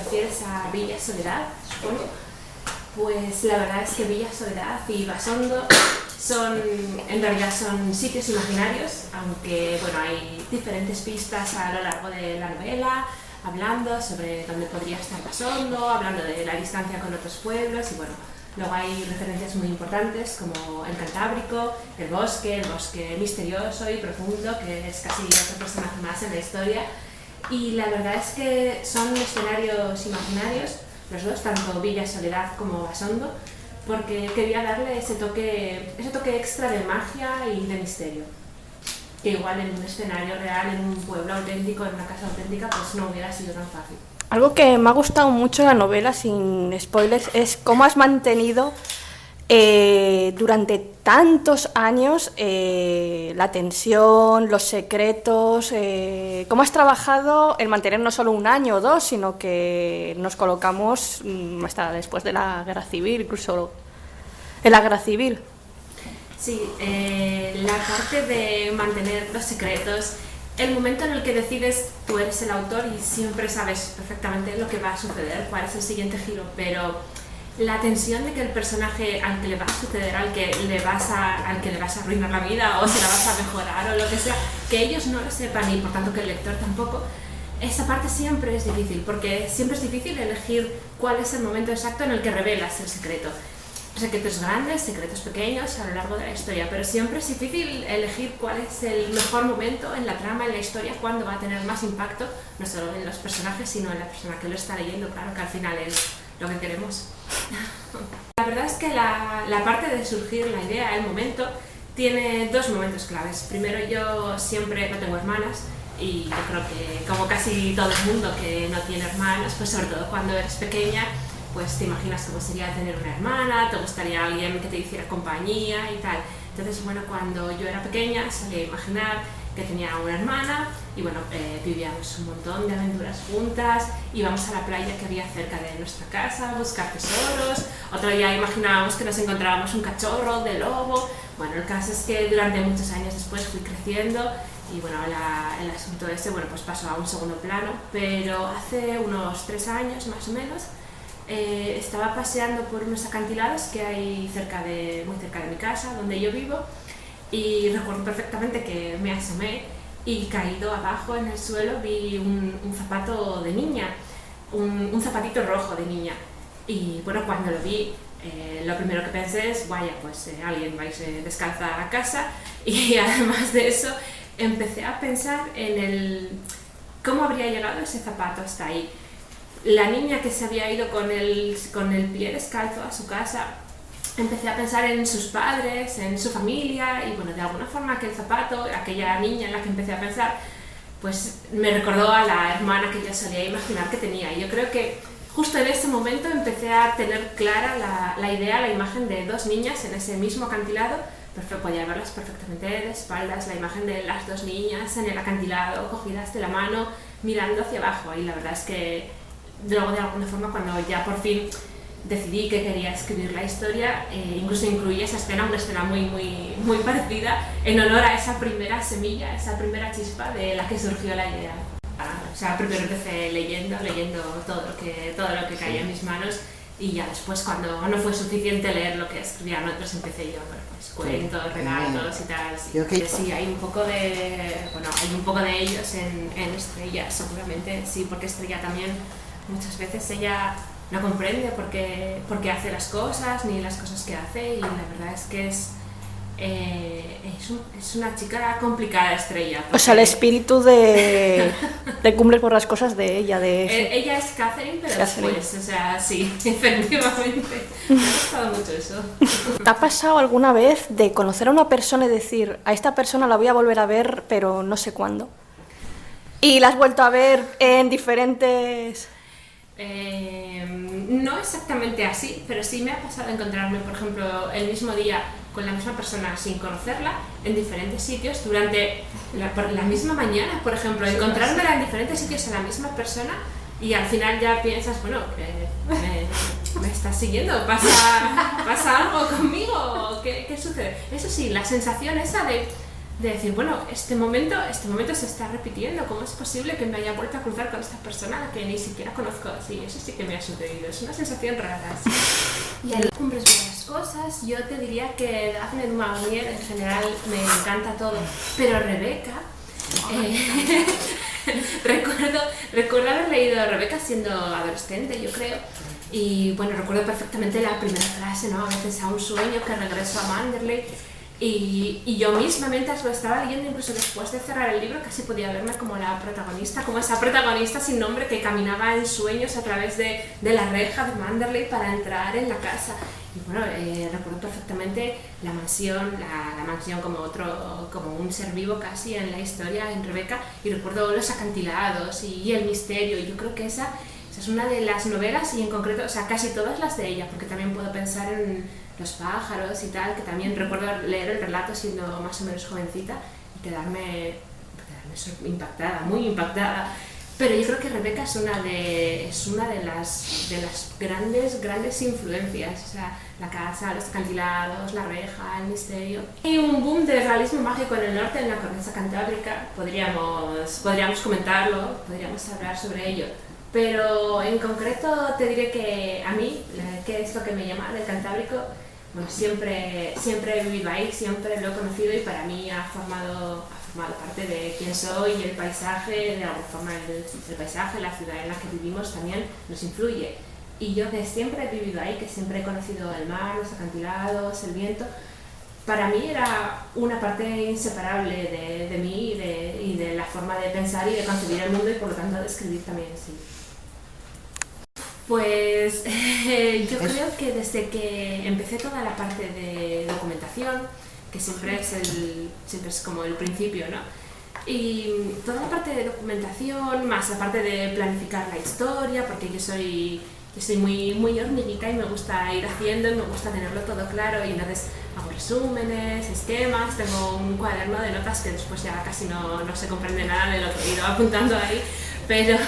refieres a Villa Soledad, supongo. Pues la verdad es que Villa Soledad y Basondo en realidad son sitios imaginarios, aunque bueno, hay diferentes pistas a lo largo de la novela, hablando sobre dónde podría estar Basondo, hablando de la distancia con otros pueblos y bueno, luego hay referencias muy importantes como el Cantábrico, el bosque misterioso y profundo, que es casi otro personaje más en la historia. Y la verdad es que son escenarios imaginarios, los dos, tanto Villa Soledad como Basondo, porque quería darle ese toque extra de magia y de misterio, que igual en un escenario real, en un pueblo auténtico, en una casa auténtica, pues no hubiera sido tan fácil. Algo que me ha gustado mucho en la novela, sin spoilers, es cómo has mantenido durante tantos años la tensión, los secretos, cómo has trabajado en mantener no solo un año o dos, sino que nos colocamos hasta después de la guerra civil, incluso en la guerra civil. Sí, la parte de mantener los secretos, el momento en el que decides, tú eres el autor y siempre sabes perfectamente lo que va a suceder, cuál es el siguiente giro, pero la tensión de que el personaje al que le va a suceder, al que le vas a arruinar la vida o se la vas a mejorar o lo que sea, que ellos no lo sepan y por tanto que el lector tampoco, esa parte siempre es difícil, porque siempre es difícil elegir cuál es el momento exacto en el que revelas el secreto. Secretos grandes, secretos pequeños a lo largo de la historia, pero siempre es difícil elegir cuál es el mejor momento en la trama, en la historia, cuándo va a tener más impacto, no solo en los personajes, sino en la persona que lo está leyendo, claro que al final es lo que queremos. La verdad es que la parte de surgir la idea, el momento, tiene dos momentos claves. Primero, yo siempre no tengo hermanas y yo creo que como casi todo el mundo que no tiene hermanos, pues sobre todo cuando eres pequeña, pues te imaginas cómo sería tener una hermana, te gustaría alguien que te hiciera compañía y tal. Entonces, bueno, cuando yo era pequeña solía imaginar que tenía una hermana y bueno, vivíamos un montón de aventuras juntas, íbamos a la playa que había cerca de nuestra casa a buscar tesoros, otro día imaginábamos que nos encontrábamos un cachorro de lobo. Bueno, el caso es que durante muchos años después fui creciendo y bueno, el asunto ese, bueno, pues pasó a un segundo plano, pero hace unos 3 años más o menos estaba paseando por unos acantilados que hay muy cerca de mi casa, donde yo vivo, y recuerdo perfectamente que me asomé y caído abajo en el suelo vi un zapato de niña, un zapatito rojo de niña. Y bueno, cuando lo vi, lo primero que pensé es, vaya, pues alguien va a irse descalza a casa, y además de eso empecé a pensar en cómo habría llegado ese zapato hasta ahí. La niña que se había ido con el pie descalzo a su casa, empecé a pensar en sus padres, en su familia y bueno, de alguna forma aquel zapato, aquella niña en la que empecé a pensar, pues me recordó a la hermana que yo solía imaginar que tenía. Y yo creo que justo en ese momento empecé a tener clara la idea, la imagen de dos niñas en ese mismo acantilado. Podía verlas perfectamente de espaldas, la imagen de las dos niñas en el acantilado, cogidas de la mano, mirando hacia abajo. Y la verdad es que luego, de alguna forma, cuando ya por fin decidí que quería escribir la historia, incluso incluí esa escena, una escena muy parecida, en honor a esa primera semilla, esa primera chispa de la que surgió la idea. O sea, primero empecé leyendo todo lo que caía en mis manos, y ya después, cuando no fue suficiente leer lo que escribían otros, empecé yo, bueno, pues cuentos, relatos y tal. Sí, hay un poco de ellos en Estrella, seguramente, sí, porque Estrella también muchas veces ella no comprende por qué hace las cosas ni las cosas que hace, y la verdad es que es una chica complicada, Estrella. O sea, el espíritu de cumple por las cosas de ella. Ella es Catherine, pero después, o sea, sí, efectivamente. Me ha gustado mucho eso. ¿Te ha pasado alguna vez de conocer a una persona y decir, a esta persona la voy a volver a ver, pero no sé cuándo? ¿Y la has vuelto a ver en diferentes...? No exactamente así, pero sí me ha pasado encontrarme, por ejemplo, el mismo día con la misma persona sin conocerla en diferentes sitios durante la misma mañana, por ejemplo, encontrármela en diferentes sitios a la misma persona, y al final ya piensas, bueno, me estás siguiendo, ¿pasa algo conmigo? ¿Qué sucede? Eso sí, la sensación esa de de decir, bueno, este momento se está repitiendo, ¿cómo es posible que me haya vuelto a cruzar con esta persona a la que ni siquiera conozco? Sí, eso sí que me ha sucedido, es una sensación rara. Sí. Y en Cumbres Borrascosas yo te diría que Daphne du Maurier en general me encanta todo, pero Rebeca... recuerdo haber leído Rebeca siendo adolescente, yo creo, y bueno, recuerdo perfectamente la primera frase, ¿no? A veces a un sueño que regreso a Manderley, y yo misma, mientras lo estaba leyendo, incluso después de cerrar el libro, casi podía verme como la protagonista, como esa protagonista sin nombre que caminaba en sueños a través de la reja de Manderley para entrar en la casa. Y bueno, recuerdo perfectamente la mansión como un ser vivo casi en la historia en Rebeca, y recuerdo los acantilados y el misterio, y yo creo que esa es una de las novelas, y en concreto, o sea, casi todas las de ella, porque también puedo pensar en Los pájaros y tal, que también recuerdo leer el relato siendo más o menos jovencita y quedarme impactada, muy impactada. Pero yo creo que Rebeca es una de las grandes influencias, o sea, la casa, los acantilados, la reja, el misterio. Hay un boom de realismo mágico en el norte, en la cornisa cantábrica, podríamos comentarlo, podríamos hablar sobre ello. Pero en concreto te diré que a mí, ¿qué es lo que me llama del Cantábrico? Bueno, siempre he vivido ahí, siempre lo he conocido, y para mí ha formado parte de quién soy, y el paisaje, de alguna forma el paisaje, la ciudad en la que vivimos también nos influye. Y yo que siempre he vivido ahí, que siempre he conocido el mar, los acantilados, el viento, para mí era una parte inseparable de mí y de la forma de pensar y de concebir el mundo, y por lo tanto de escribir también, sí. Pues yo creo que desde que empecé toda la parte de documentación, que siempre es como el principio, ¿no? Y toda la parte de documentación, más la parte de planificar la historia, porque yo soy muy hormiguita y me gusta ir haciendo y me gusta tenerlo todo claro, y entonces hago resúmenes, esquemas, tengo un cuaderno de notas que después ya casi no se comprende nada de lo que he ido apuntando ahí. Pero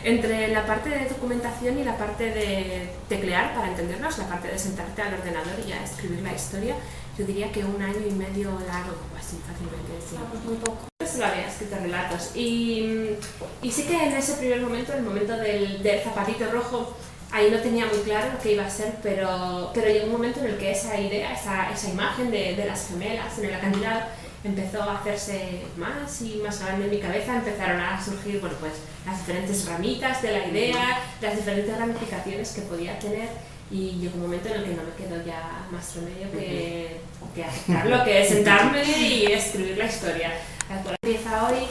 entre la parte de documentación y la parte de teclear, para entendernos, la parte de sentarte al ordenador y ya escribir la historia, yo diría que 1 año y medio largo, así fácilmente, sí. Muy poco. Solo había escrito relatos, y sí que en ese primer momento, el momento del zapatito rojo, ahí no tenía muy claro lo que iba a ser, pero llegó un momento en el que esa idea, esa imagen de las gemelas en el acantilado, empezó a hacerse más y más grande en mi cabeza. Empezaron a surgir, bueno, pues las diferentes ramitas de la idea, las diferentes ramificaciones que podía tener, y llegó un momento en el que no me quedó ya más remedio que aceptarlo, que sentarme y escribir la historia. Empieza hoy.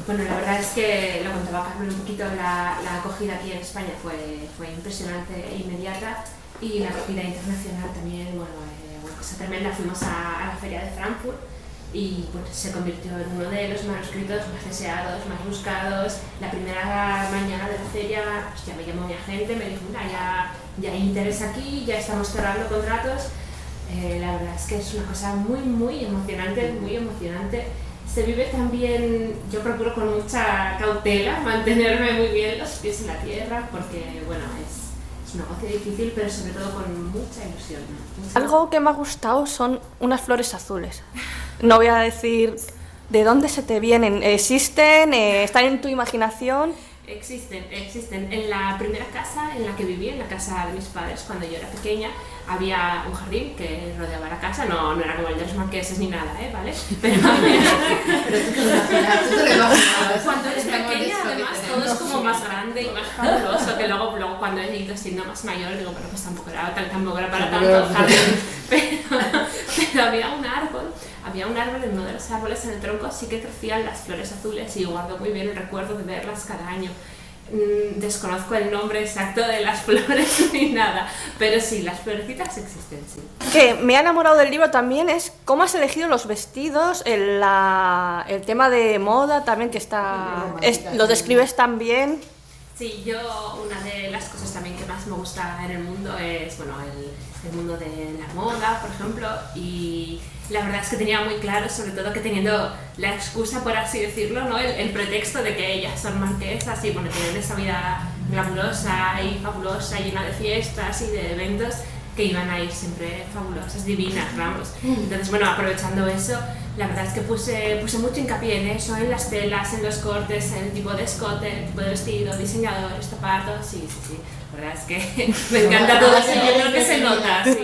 Bueno, la verdad es que, lo contaba Carmen un poquito, la acogida aquí en España fue impresionante e inmediata, y la acogida internacional también, una cosa tremenda. Fuimos a la feria de Frankfurt, y pues se convirtió en uno de los manuscritos más deseados, más buscados. La primera mañana de la feria, pues ya me llamó mi agente, me dijo, mira, ya hay interés aquí, ya estamos cerrando contratos. La verdad es que es una cosa muy emocionante, muy emocionante. Se vive también, yo procuro con mucha cautela mantenerme muy bien los pies en la tierra, porque bueno, es un negocio difícil, pero sobre todo con mucha ilusión. Algo que me ha gustado son unas flores azules. No voy a decir de dónde se te vienen. ¿Existen? ¿Están en tu imaginación? Existen. En la primera casa en la que viví, en la casa de mis padres, cuando yo era pequeña, había un jardín que rodeaba la casa. No era como el de los marqueses ni nada, ¿vale? Pero tú te lo imaginabas. Cuando eres pequeña, además, todo es como más grande y más fabuloso, que luego cuando he ido siendo más mayor, digo, bueno, pues tampoco era para tanto el jardín. Pero había un árbol, en uno de los árboles en el tronco sí que crecían las flores azules, y guardo muy bien el recuerdo de verlas cada año. Desconozco el nombre exacto de las flores ni nada, pero sí, las florecitas existen, sí. Que me ha enamorado del libro también es cómo has elegido los vestidos, el tema de moda también, que lo describes tan bien. Sí, una de las cosas también que más me gusta en el mundo es, bueno, el mundo de la moda, por ejemplo, y la verdad es que tenía muy claro, sobre todo que teniendo la excusa, por así decirlo, ¿no? el pretexto de que ellas son marquesas y bueno, tienen esa vida glamurosa y fabulosa, llena de fiestas y de eventos, que iban a ir siempre fabulosas, divinas, vamos. Entonces, bueno, aprovechando eso, la verdad es que puse mucho hincapié en eso, en las telas, en los cortes, en el tipo de escote, el tipo de vestido, diseñadores, zapatos, sí. La verdad es que me encanta todo eso, yo creo que se nota, sí.